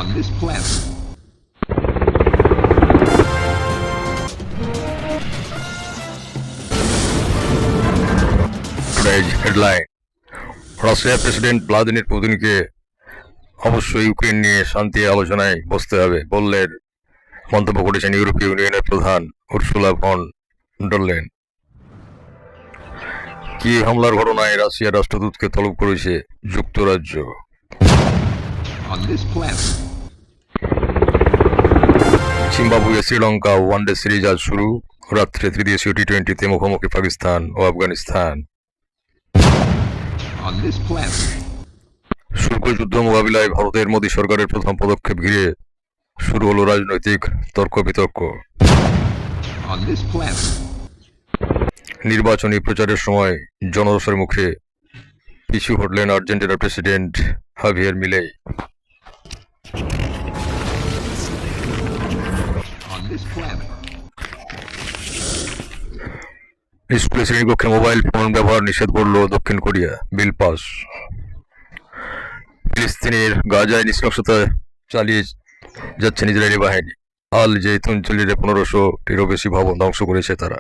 on this planet. Today's headline: রাশিয়ার president Vladimir পুতিনকে অবশ্যই ইউক্রেন নিয়ে শান্তি আলোচনায় বসতে হবে বললেন মন্তব্য করেছেন ইউরোপীয় ইউনিয়নের প্রধান উর্সুলা ভন ডর লেয়েন। কিয়েভ হামলার ঘটনায় রাশিয়ার রাষ্ট্রদূতকে তলব করেছে যুক্তরাজ্য। On this planet. Zimbabwe Sri Lanka one day series আজ শুরু, রাত্রে ত্রিদেশীয় টি-20তে মুখোমুখি পাকিস্তান ও আফগানিস্তান। On this planet. শুল্ক যুদ্ধ মোকাবিলায় ভারতের মোদী সরকারের প্রথম পদক্ষেপ ঘিরে শুরু হলো রাজনৈতিক তর্ক বিতর্ক। On this planet. নির্বাচনী প্রচারের সময় জনরোষের মুখে পিছু হটলেন আর্জেন্টিনার প্রেসিডেন্ট হাভিয়ের মিলেই। On this planet. স্কুলে শ্রেণীকক্ষে মোবাইল ফোন ব্যবহার নিষেধ করল দক্ষিণ কোরিয়া, বিল পাস। ফিলিস্তিনের গাজায় নৃশংসতা চালিয়ে যাচ্ছেন ইসরায়েলি বাহিনী, আল জেতুন অঞ্চলের 1500টিরও বেশি ভবন ধ্বংস করেছে তারা।